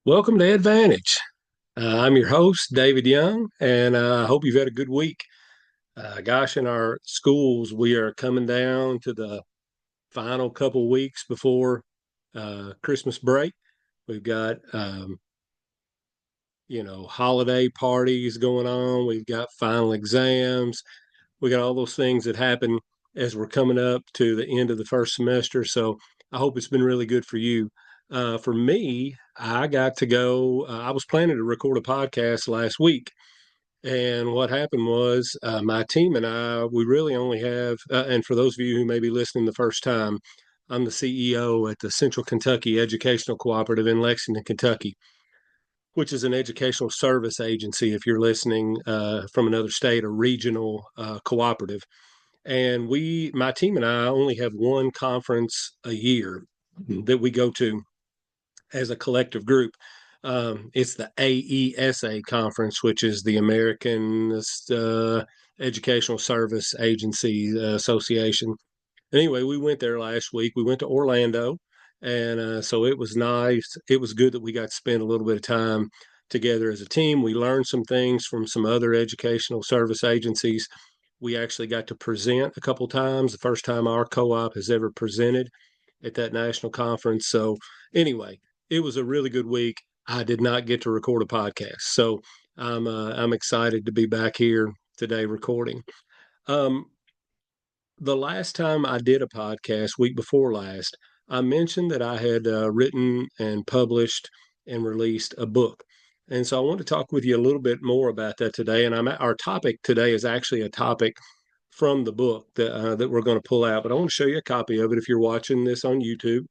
Welcome to Advantage. I'm your host, David Young, and I hope you've had a good week. Gosh, in our schools, we are coming down to the final couple weeks before Christmas break. We've got, holiday parties going on. We've got final exams. We got all those things that happen as we're coming up to the end of the first semester. So I hope it's been really good for you. For me, I got to go. I was planning to record a podcast last week. And what happened was my team and I, we really only have, and for those of you who may be listening the first time, I'm the CEO at the Central Kentucky Educational Cooperative in Lexington, Kentucky, which is an educational service agency, if you're listening from another state, a regional cooperative. And my team and I only have one conference a year that we go to as a collective group. It's the AESA conference, which is the American Educational Service Agency Association. Anyway, we went there last week. We went to Orlando, and so it was nice. It was good that we got to spend a little bit of time together as a team. We learned some things from some other educational service agencies. We actually got to present a couple times. The first time our co-op has ever presented at that national conference. So anyway, it was a really good week. I did not get to record a podcast, so I'm excited to be back here today recording. Um, the last time I did a podcast, week before last, I mentioned that I had written and published and released a book. And so I want to talk with you a little bit more about that today. And our topic today is actually a topic from the book that we're going to pull out. But I want to show you a copy of it if you're watching this on YouTube.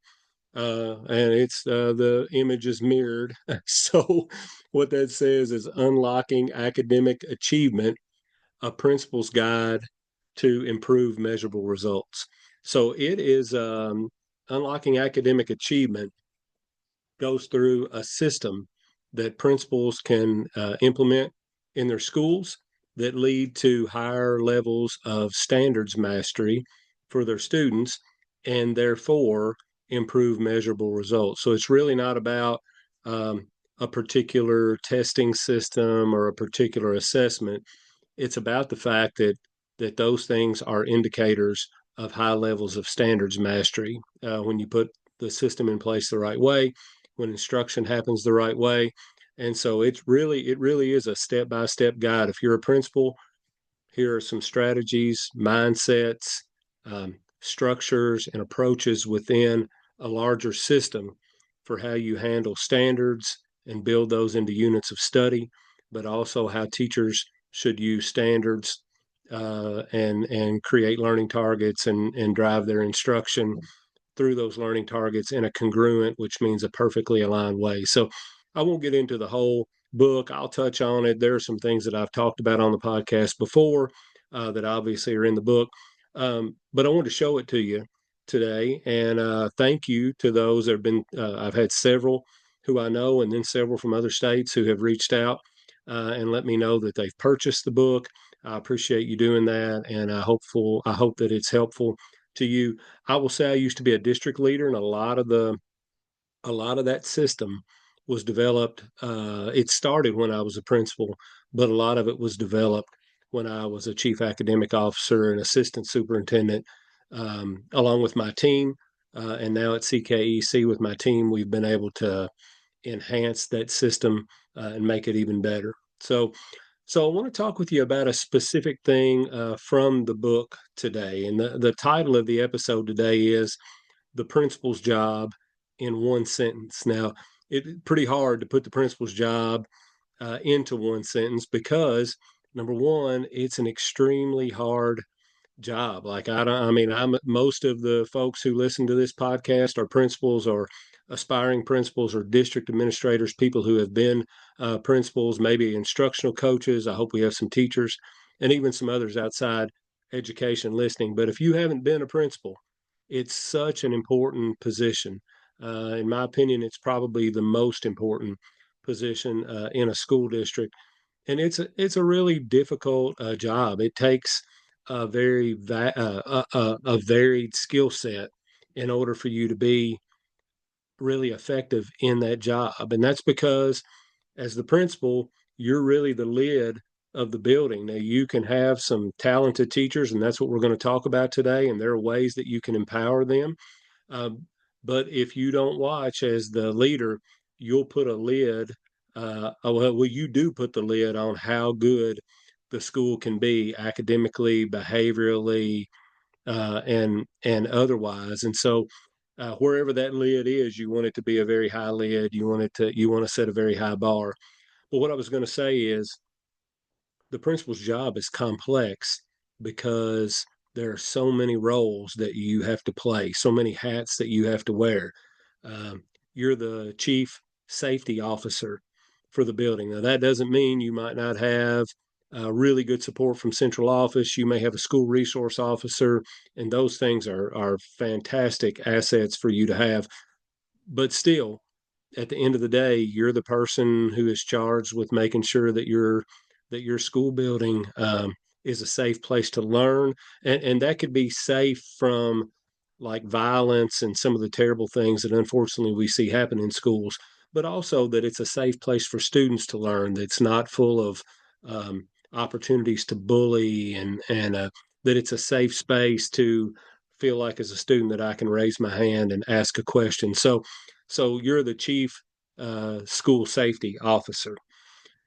And it's the image is mirrored. So what that says is unlocking academic achievement, a principal's guide to improve measurable results. So it is unlocking academic achievement goes through a system that principals can implement in their schools that lead to higher levels of standards mastery for their students and therefore improve measurable results. So it's really not about a particular testing system or a particular assessment. It's about the fact that those things are indicators of high levels of standards mastery. When you put the system in place the right way, when instruction happens the right way. And so it really is a step-by-step guide. If you're a principal, here are some strategies, mindsets, structures, and approaches within a larger system for how you handle standards and build those into units of study, but also how teachers should use standards and create learning targets and drive their instruction through those learning targets in a congruent, which means a perfectly aligned way. So I won't get into the whole book. I'll touch on it. There are some things that I've talked about on the podcast before that obviously are in the book. But I want to show it to you today. And thank you to those that have been, I've had several who I know, and then several from other states who have reached out and let me know that they've purchased the book. I appreciate you doing that, and I hope that it's helpful to you. I will say I used to be a district leader, and a lot of that system was developed. It started when I was a principal, but a lot of it was developed when I was a chief academic officer and assistant superintendent, along with my team. And now at CKEC with my team, we've been able to enhance that system and make it even better. So I want to talk with you about a specific thing from the book today. And the title of the episode today is The Principal's Job in One Sentence. Now, it's pretty hard to put the principal's job into one sentence because, number one, it's an extremely hard job. Like I don't, I mean, I'm most of the folks who listen to this podcast are principals or aspiring principals or district administrators, people who have been principals, maybe instructional coaches. I hope we have some teachers and even some others outside education listening. But if you haven't been a principal, it's such an important position. In my opinion, it's probably the most important position in a school district, and it's a really difficult job. It takes a varied skill set in order for you to be really effective in that job. And that's because as the principal, you're really the lid of the building. Now, you can have some talented teachers, and that's what we're going to talk about today. And there are ways that you can empower them. Um, but if you don't watch as the leader, you'll put a lid. Well, you do put the lid on how good the school can be academically, behaviorally, and otherwise. And so, wherever that lid is, you want it to be a very high lid. You want to set a very high bar. But what I was going to say is the principal's job is complex because there are so many roles that you have to play, so many hats that you have to wear. Um, you're the chief safety officer for the building. Now, that doesn't mean you might not have really good support from central office. You may have a school resource officer, and those things are fantastic assets for you to have. But still, at the end of the day, you're the person who is charged with making sure that your school building is a safe place to learn, and that could be safe from like violence and some of the terrible things that unfortunately we see happen in schools, but also that it's a safe place for students to learn. That's not full of opportunities to bully, and that it's a safe space to feel like as a student that I can raise my hand and ask a question. So you're the chief school safety officer.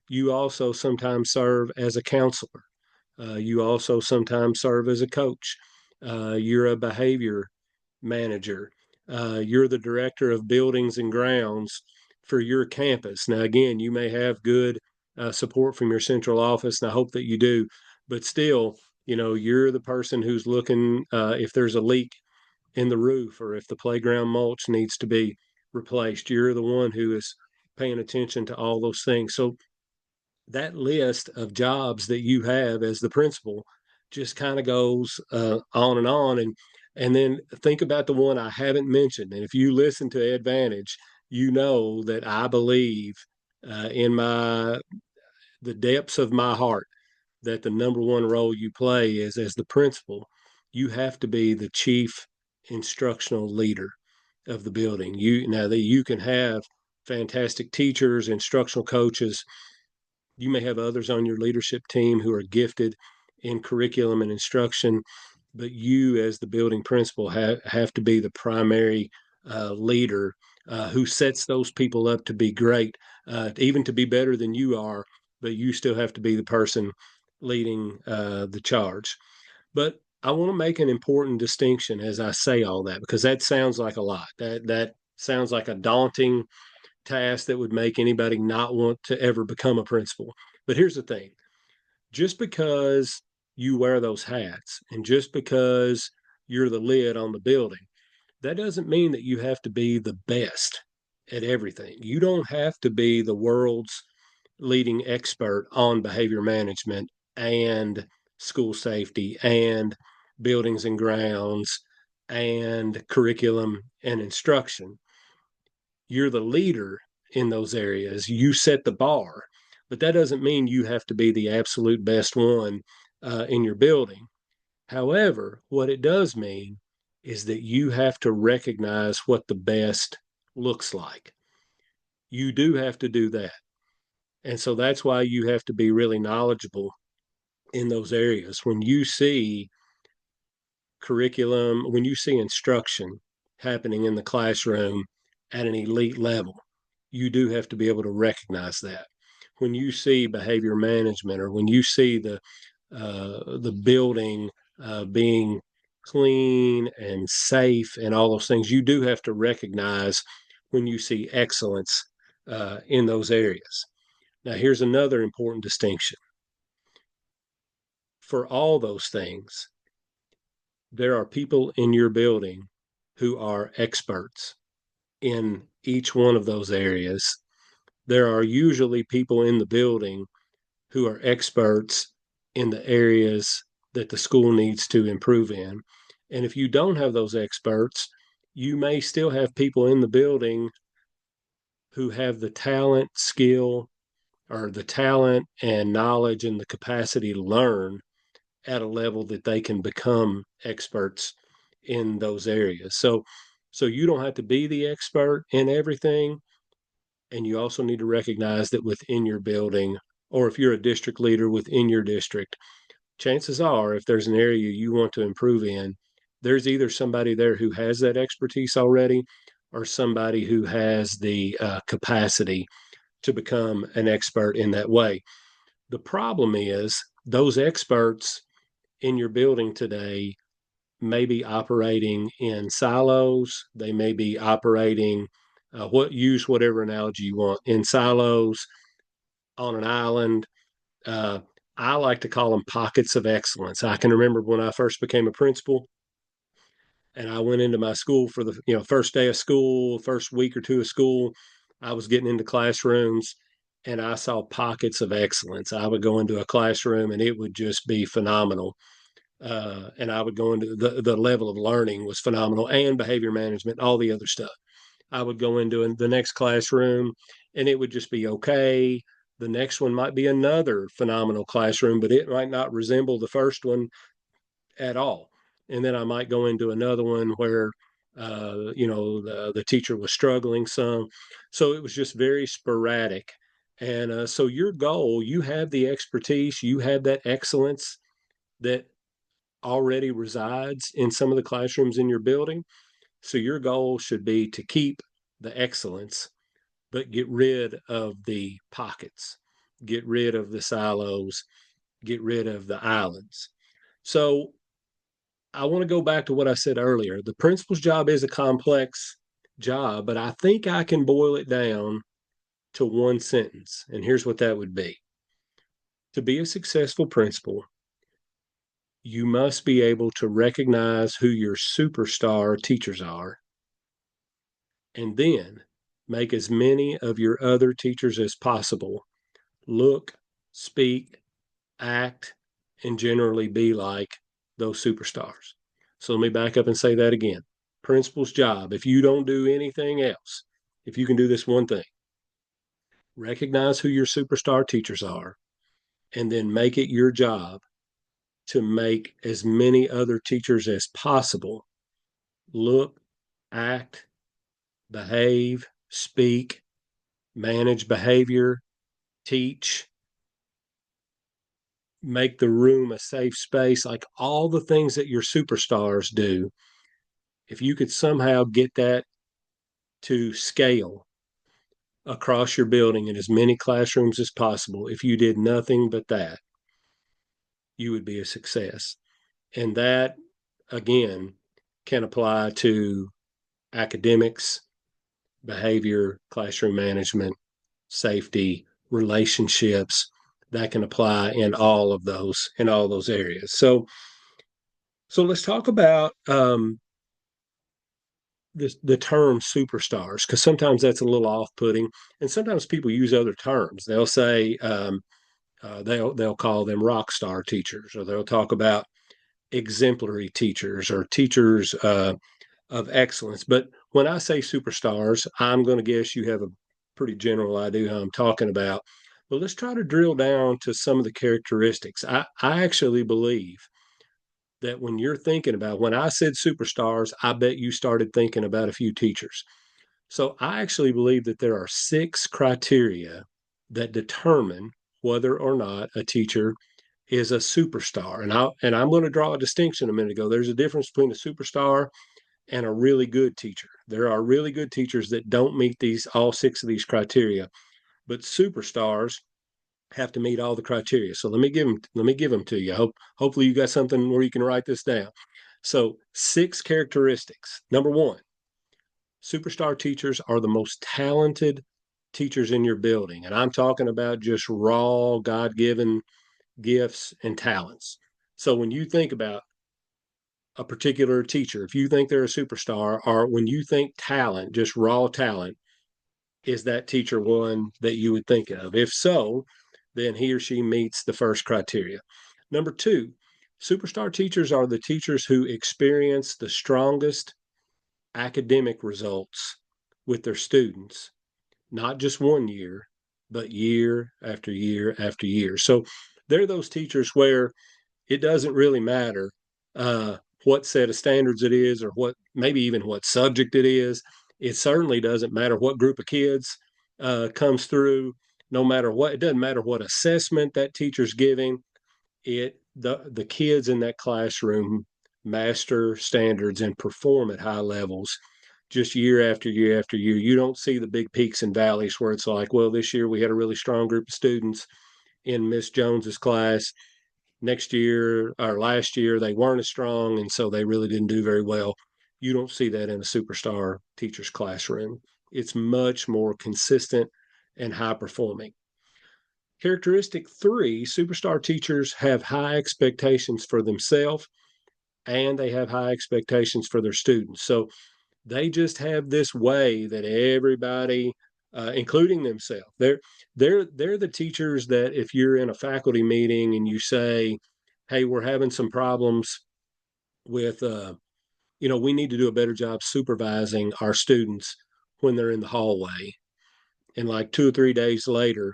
You also sometimes serve as a counselor. You also sometimes serve as a coach. You're a behavior manager. You're the director of buildings and grounds for your campus. Now, again, you may have good support from your central office, and I hope that you do, but still, you're the person who's looking if there's a leak in the roof or if the playground mulch needs to be replaced. You're the one who is paying attention to all those things. So that list of jobs that you have as the principal just kind of goes on and on. And then think about the one I haven't mentioned. And if you listen to Advantage, you know that I believe in my the depths of my heart that the number one role you play is as the principal. You have to be the chief instructional leader of the building. You now that you can have fantastic teachers, instructional coaches. You may have others on your leadership team who are gifted in curriculum and instruction, but you, as the building principal, have to be the primary leader who sets those people up to be great, even to be better than you are, but you still have to be the person leading the charge. But I want to make an important distinction as I say all that, because that sounds like a lot. That sounds like a daunting task that would make anybody not want to ever become a principal. But here's the thing, just because you wear those hats and just because you're the lid on the building, that doesn't mean that you have to be the best at everything. You don't have to be the world's leading expert on behavior management and school safety and buildings and grounds and curriculum and instruction. You're the leader in those areas. You set the bar, but that doesn't mean you have to be the absolute best one in your building. However, what it does mean is that you have to recognize what the best looks like. You do have to do that. And so that's why you have to be really knowledgeable in those areas. When you see curriculum, when you see instruction happening in the classroom at an elite level, you do have to be able to recognize that. When you see behavior management, or when you see the building being clean and safe and all those things, you do have to recognize when you see excellence in those areas. Now, here's another important distinction. For all those things, there are people in your building who are experts in each one of those areas. There are usually people in the building who are experts in the areas that the school needs to improve in. And if you don't have those experts, you may still have people in the building who have the talent, skill, or the talent and knowledge and the capacity to learn at a level that they can become experts in those areas. So So you don't have to be the expert in everything. And you also need to recognize that within your building, or if you're a district leader within your district, chances are, if there's an area you want to improve in, there's either somebody there who has that expertise already or somebody who has the capacity to become an expert in that way. The problem is those experts in your building today may be operating in silos. They may be operating, use whatever analogy you want, in silos, on an island. Uh, I like to call them pockets of excellence. I can remember when I first became a principal and I went into my school for the first day of school, first week or two of school. I was getting into classrooms and I saw pockets of excellence. I would go into a classroom and it would just be phenomenal. And I would go into the level of learning was phenomenal, and behavior management, all the other stuff. I would go into the next classroom and it would just be okay. The next one might be another phenomenal classroom, but it might not resemble the first one at all. And then I might go into another one where, the teacher was struggling some. So it was just very sporadic. And so your goal, you have the expertise, you have that excellence that already resides in some of the classrooms in your building. So your goal should be to keep the excellence, but get rid of the pockets, get rid of the silos, get rid of the islands. So I want to go back to what I said earlier. The principal's job is a complex job, but I think I can boil it down to one sentence. And here's what that would be: to be a successful principal, you must be able to recognize who your superstar teachers are, and then make as many of your other teachers as possible look, speak, act, and generally be like those superstars. So let me back up and say that again. Principal's job, if you don't do anything else, if you can do this one thing, recognize who your superstar teachers are, and then make it your job to make as many other teachers as possible look, act, behave, speak, manage behavior, teach, make the room a safe space, like all the things that your superstars do. If you could somehow get that to scale across your building in as many classrooms as possible, if you did nothing but that, you would be a success. And that, again, can apply to academics, behavior, classroom management, safety, relationships. That can apply in all those areas. So let's talk about the term superstars, because sometimes that's a little off-putting, and sometimes people use other terms. They'll say they'll call them rock star teachers, or they'll talk about exemplary teachers or teachers of excellence. But when I say superstars, I'm going to guess you have a pretty general idea who I'm talking about. But let's try to drill down to some of the characteristics. I actually believe that when you're thinking about, when I said superstars, I bet you started thinking about a few teachers. So I actually believe that there are 6 criteria that determine whether or not a teacher is a superstar. And I'm going to draw a distinction a minute ago. There's a difference between a superstar and a really good teacher. There are really good teachers that don't meet all 6 of these criteria, but superstars have to meet all the criteria. So let me give them to you. Hopefully you got something where you can write this down. So 6 characteristics. Number 1, superstar teachers are the most talented teachers in your building. And I'm talking about just raw God-given gifts and talents. So when you think about a particular teacher, if you think they're a superstar, or when you think talent, just raw talent, is that teacher one that you would think of? If so, then he or she meets the first criteria. Number 2, superstar teachers are the teachers who experience the strongest academic results with their students, not just one year, but year after year after year. So they're those teachers where it doesn't really matter what set of standards it is or what maybe even what subject it is. It certainly doesn't matter what group of kids comes through, no matter what. It doesn't matter what assessment that teacher's giving. The kids in that classroom master standards and perform at high levels just year after year after year. You don't see the big peaks and valleys where it's like, well, this year we had a really strong group of students in Miss Jones's class. Next year or last year they weren't as strong, and so they really didn't do very well. You don't see that in a superstar teacher's classroom. It's much more consistent and high performing. Characteristic three, superstar teachers have high expectations for themselves and they have high expectations for their students. So they just have this way that everybody, including themselves, they're the teachers that if you're in a faculty meeting and you say, "Hey, we're having some problems with, we need to do a better job supervising our students when they're in the hallway," and like 2 or 3 days later,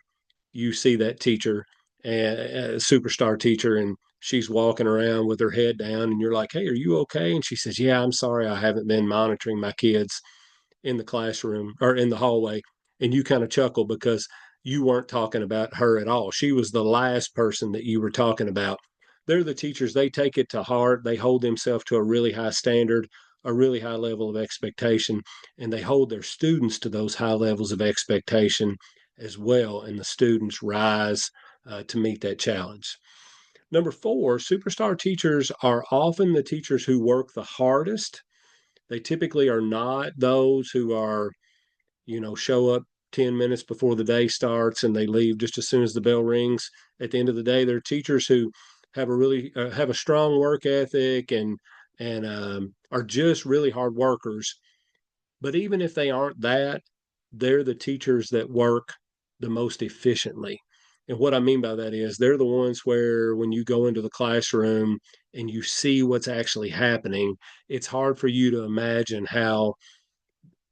you see that teacher, a superstar teacher, and she's walking around with her head down, and you're like, "Hey, are you okay?" And she says, "Yeah, I'm sorry, I haven't been monitoring my kids in the classroom or in the hallway." And you kind of chuckle because you weren't talking about her at all. She was the last person that you were talking about. They're the teachers, they take it to heart. They hold themselves to a really high standard, a really high level of expectation, and they hold their students to those high levels of expectation as well. And the students rise to meet that challenge. Number four, superstar teachers are often the teachers who work the hardest. They typically are not those who are, show up 10 minutes before the day starts and they leave just as soon as the bell rings. At the end of the day, they're teachers who have a strong work ethic and are just really hard workers. But even if they aren't that, they're the teachers that work the most efficiently. And what I mean by that is they're the ones where when you go into the classroom and you see what's actually happening, it's hard for you to imagine how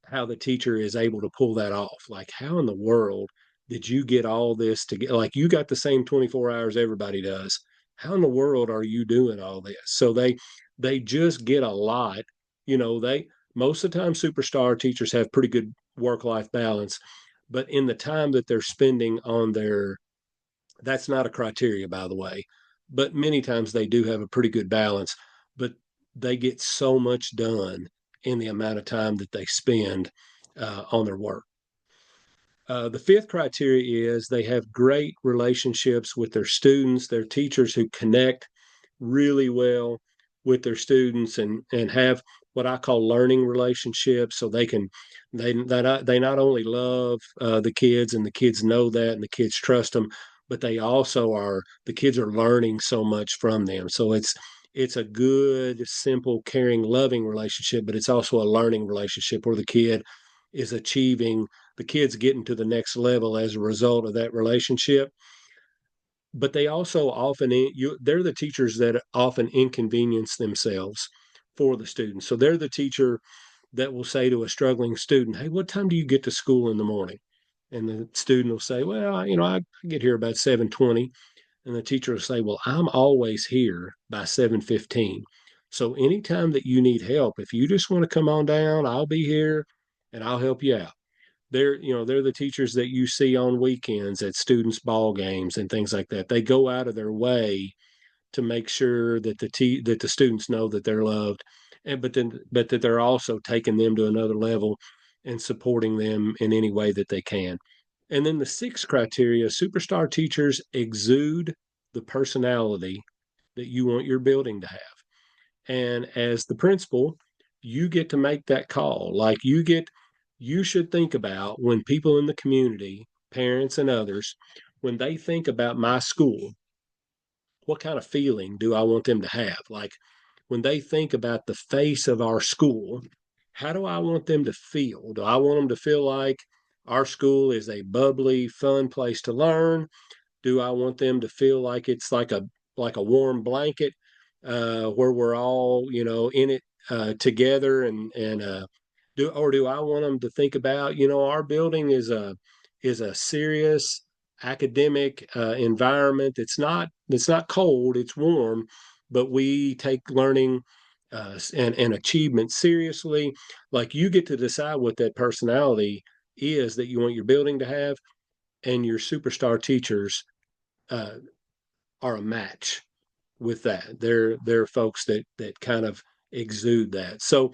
the teacher is able to pull that off. Like, how in the world did you get all this to get? Like, you got the same 24 hours everybody does. How in the world are you doing all this? So they just get a lot. They most of the time superstar teachers have pretty good work-life balance, but in the time that they're spending on their, that's not a criteria, by the way, but many times they do have a pretty good balance, but they get so much done in the amount of time that they spend on their work. The fifth criteria is they have great relationships with their students, their teachers who connect really well with their students and have what I call learning relationships. So they not only love the kids and the kids know that and the kids trust them, but the kids are learning so much from them. So it's a good, simple, caring, loving relationship, but it's also a learning relationship where is achieving the kid's getting to the next level as a result of that relationship. But they also they're the teachers that often inconvenience themselves for the students. So they're the teacher that will say to a struggling student, "Hey, what time do you get to school in the morning?" And the student will say, "Well, I get here about 7:20." And the teacher will say, "Well, I'm always here by 7:15. So anytime that you need help, if you just want to come on down, I'll be here and I'll help you out." They're the teachers that you see on weekends at students' ball games and things like that. They go out of their way to make sure that that the students know that they're loved, and but that they're also taking them to another level and supporting them in any way that they can. And then the sixth criteria, superstar teachers exude the personality that you want your building to have. And as the principal, you get to make that call. You should think about when people in the community, parents and others, when they think about my school, what kind of feeling do I want them to have? Like when they think about the face of our school, how do I want them to feel? Do I want them to feel like our school is a bubbly, fun place to learn? Do I want them to feel like it's like a warm blanket where we're all in it together and do I want them to think about our building is a serious academic environment. It's not cold, it's warm, but we take learning and achievement seriously. Like you get to decide what that personality is that you want your building to have, and your superstar teachers uh, are a match with that. They're folks that kind of exude that. So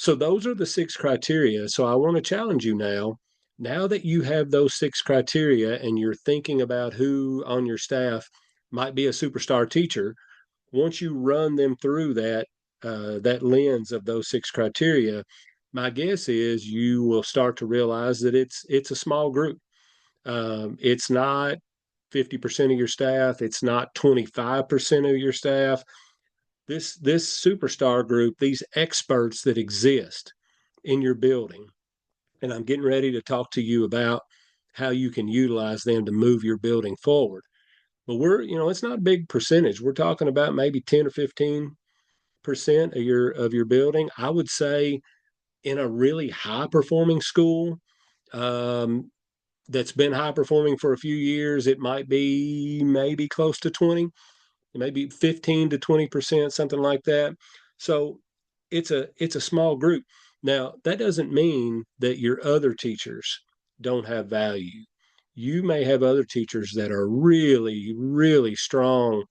those are the six criteria. So I want to challenge you now. Now that you have those six criteria and you're thinking about who on your staff might be a superstar teacher, once you run them through that lens of those six criteria, my guess is you will start to realize that it's a small group. It's not 50% of your staff. It's not 25% of your staff. This superstar group, these experts that exist in your building, and I'm getting ready to talk to you about how you can utilize them to move your building forward. But it's not a big percentage. We're talking about maybe 10 or 15% of your building. I would say in a really high performing school, um, that's been high performing for a few years, it might be maybe close to 20, maybe 15 to 20%, something like that. So it's a small group. Now, that doesn't mean that your other teachers don't have value. You may have other teachers that are really, really strong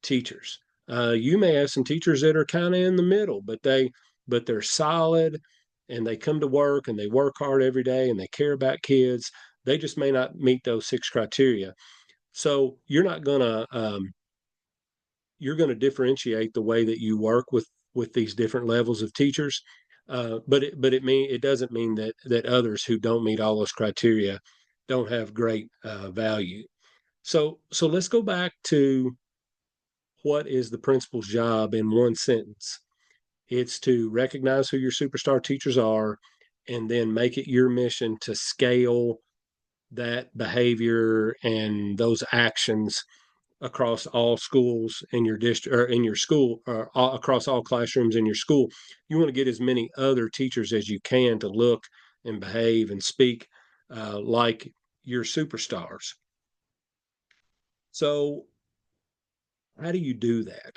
teachers. You may have some teachers that are kind of in the middle, but they're solid and they come to work and they work hard every day and they care about kids. They just may not meet those six criteria. So you're going to differentiate the way that you work with these different levels of teachers. But it doesn't mean that others who don't meet all those criteria don't have great value. So let's go back to what is the principal's job in one sentence. It's to recognize who your superstar teachers are and then make it your mission to scale that behavior and those actions across all schools in your district or in your school or across all classrooms in your school. You want to get as many other teachers as you can to look and behave and speak like your superstars. So how do you do that?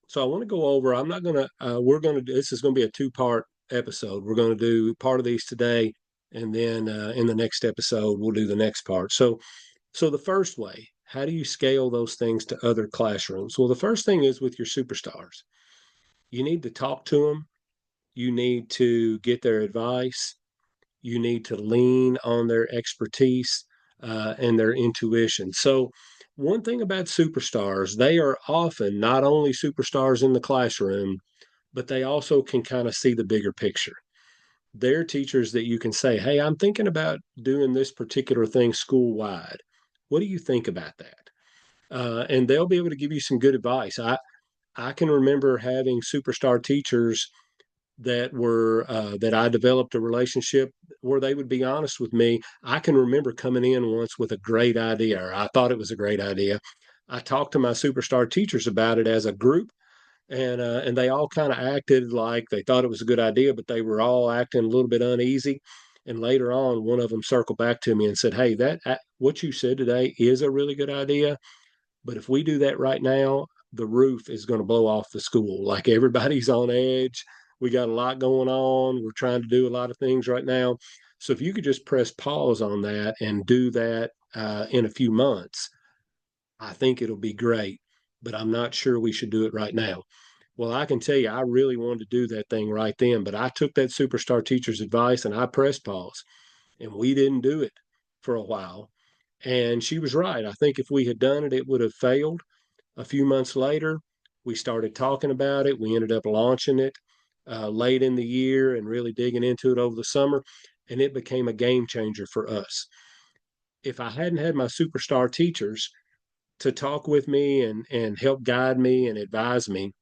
So I want to go over, I'm not going to, we're going to, this is going to be a two-part episode. We're going to do part of these today, and then in the next episode, we'll do the next part. So the first way, how do you scale those things to other classrooms? Well, the first thing is with your superstars. You need to talk to them. You need to get their advice. You need to lean on their expertise and their intuition. So, one thing about superstars, they are often not only superstars in the classroom, but they also can kind of see the bigger picture. They're teachers that you can say, hey, I'm thinking about doing this particular thing school wide. What do you think about that? And they'll be able to give you some good advice. I can remember having superstar teachers that I developed a relationship where they would be honest with me. I can remember coming in once with a great idea, or I thought it was a great idea. I talked to my superstar teachers about it as a group, and they all kind of acted like they thought it was a good idea, but they were all acting a little bit uneasy. And later on, one of them circled back to me and said, "Hey, that what you said today is a really good idea. But if we do that right now, the roof is going to blow off the school. Like everybody's on edge. We got a lot going on. We're trying to do a lot of things right now. So if you could just press pause on that and do that in a few months, I think it'll be great. But I'm not sure we should do it right now." Well, I can tell you, I really wanted to do that thing right then, but I took that superstar teacher's advice and I pressed pause, and we didn't do it for a while. And she was right. I think if we had done it, it would have failed. A few months later, we started talking about it. We ended up launching it late in the year and really digging into it over the summer. And it became a game changer for us. If I hadn't had my superstar teachers to talk with me and help guide me and advise me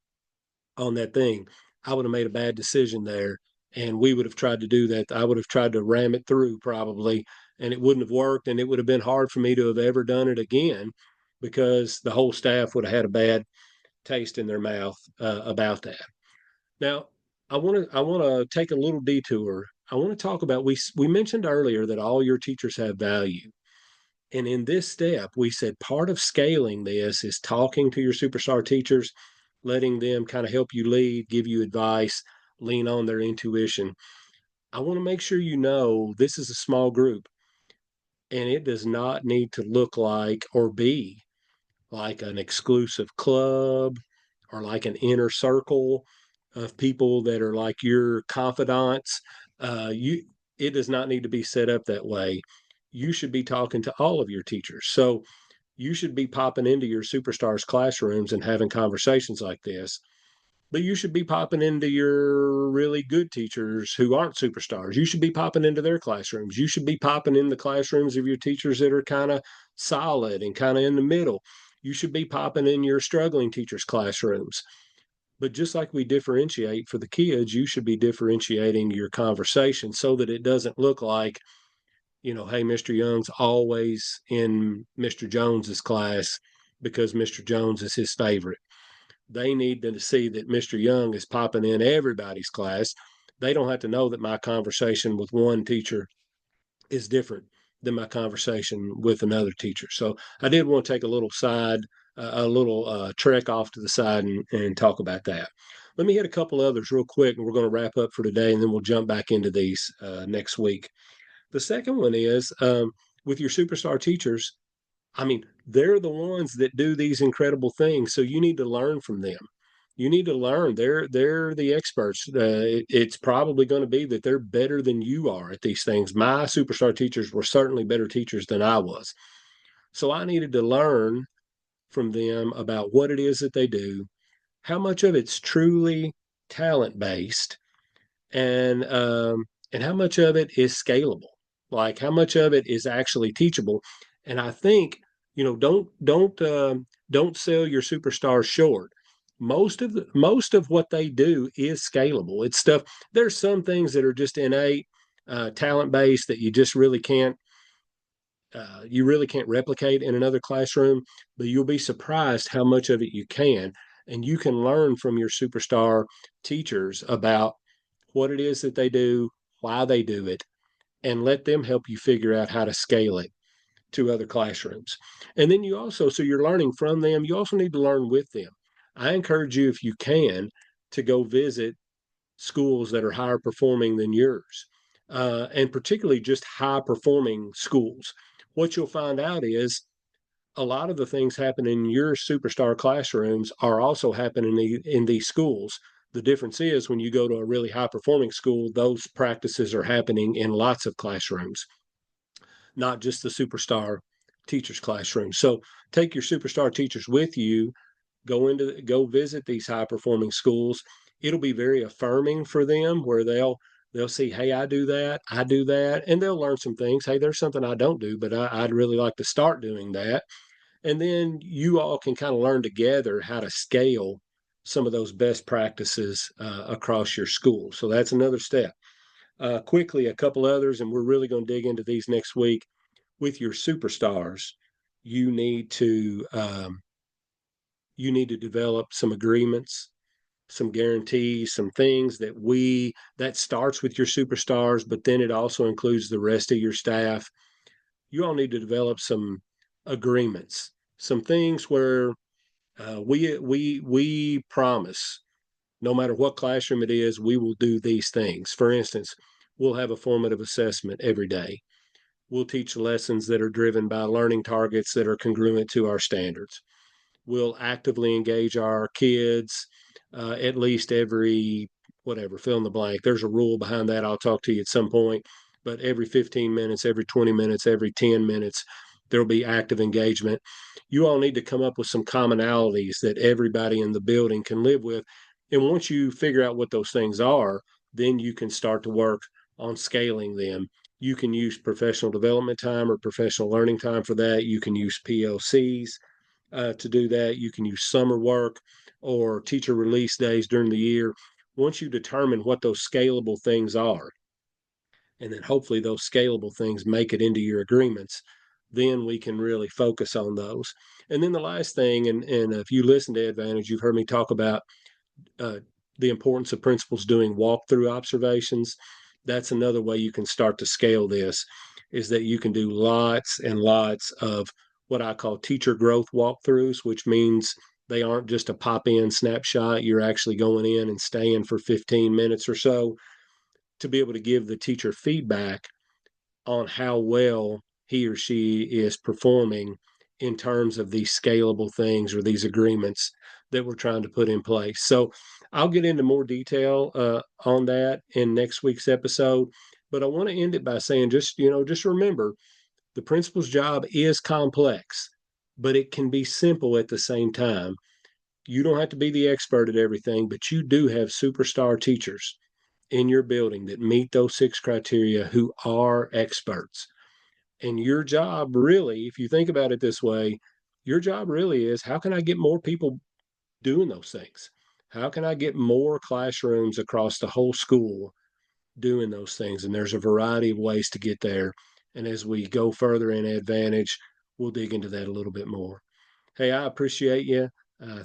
on that thing, I would have made a bad decision there. And we would have tried to do that. I would have tried to ram it through probably, and it wouldn't have worked. And it would have been hard for me to have ever done it again because the whole staff would have had a bad taste in their mouth about that. Now, I want to take a little detour. I want to talk about we mentioned earlier that all your teachers have value. And in this step, we said part of scaling this is talking to your superstar teachers letting them kind of help you lead, give you advice, lean on their intuition. I want to make sure you know this is a small group and it does not need to look like or be like an exclusive club or like an inner circle of people that are like your confidants. You It does not need to be set up that way. You should be talking to all of your teachers. So you should be popping into your superstars classrooms and having conversations like this. But you should be popping into your really good teachers who aren't superstars. You should be popping into their classrooms. You should be popping in the classrooms of your teachers that are kind of solid and kind of in the middle. You should be popping in your struggling teachers' classrooms. But just like we differentiate for the kids, you should be differentiating your conversation so that it doesn't look like, hey, Mr. Young's always in Mr. Jones's class because Mr. Jones is his favorite. They need to see that Mr. Young is popping in everybody's class. They don't have to know that my conversation with one teacher is different than my conversation with another teacher. So I did want to take a little trek off to the side and talk about that. Let me hit a couple others real quick, and we're going to wrap up for today, and then we'll jump back into these next week. The second one is with your superstar teachers. I mean, they're the ones that do these incredible things, so you need to learn from them. You need to learn. They're the experts. It's probably going to be that they're better than you are at these things. My superstar teachers were certainly better teachers than I was, so I needed to learn from them about what it is that they do, how much of it's truly talent based, and and how much of it is scalable, like how much of it is actually teachable. And I think, don't sell your superstars short. Most of what they do is scalable. It's stuff. There's some things that are just innate, talent based, that you really can't replicate in another classroom, but you'll be surprised how much of it you can. And you can learn from your superstar teachers about what it is that they do, why they do it, and let them help you figure out how to scale it to other classrooms. And then so you're learning from them, you also need to learn with them. I encourage you, if you can, to go visit schools that are higher performing than yours, and particularly just high performing schools. What you'll find out is a lot of the things happening in your superstar classrooms are also happening in these schools. The difference is when you go to a really high performing school, those practices are happening in lots of classrooms, not just the superstar teachers classroom. So take your superstar teachers with you, go visit these high performing schools. It'll be very affirming for them, where they'll see, hey, I do that, and they'll learn some things. Hey, there's something I don't do, but I'd really like to start doing that. And then you all can kind of learn together how to scale some of those best practices across your school. So that's another step. Quickly, a couple others, and we're really going to dig into these next week. With your superstars, you need to um, you need to develop some agreements, some guarantees, some things that starts with your superstars, but then it also includes the rest of your staff. You all need to develop some agreements, some things where we promise, no matter what classroom it is, we will do these things. For instance, we'll have a formative assessment every day. We'll teach lessons that are driven by learning targets that are congruent to our standards. We'll actively engage our kids at least every, whatever, fill in the blank. There's a rule behind that. I'll talk to you at some point. But every 15 minutes, every 20 minutes, every 10 minutes, there'll be active engagement. You all need to come up with some commonalities that everybody in the building can live with. And once you figure out what those things are, then you can start to work on scaling them. You can use professional development time or professional learning time for that. You can use PLCs to do that. You can use summer work or teacher release days during the year. Once you determine what those scalable things are, and then hopefully those scalable things make it into your agreements, then we can really focus on those. And then the last thing, and if you listen to Advantage, you've heard me talk about uh, the importance of principals doing walkthrough observations. That's another way you can start to scale this, is that you can do lots and lots of what I call teacher growth walkthroughs, which means They aren't just a pop in snapshot. You're actually going in and staying for 15 minutes or so to be able to give the teacher feedback on how well he or she is performing in terms of these scalable things or these agreements that we're trying to put in place. So I'll get into more detail on that in next week's episode. But I want to end it by saying just remember the principal's job is complex, but it can be simple at the same time. You don't have to be the expert at everything, but you do have superstar teachers in your building that meet those 6 criteria who are experts. And your job really, if you think about it this way, your job really is how can I get more people doing those things? How can I get more classrooms across the whole school doing those things? And there's a variety of ways to get there. And as we go further in Advantage, we'll dig into that a little bit more. Hey, I appreciate you.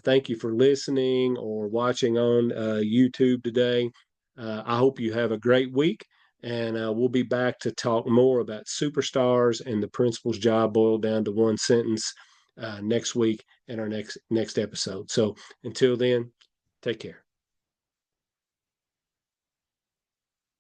Thank you for listening or watching on YouTube today. I hope you have a great week, and we'll be back to talk more about superstars and the principal's job boiled down to one sentence next week in our next episode. So until then, take care.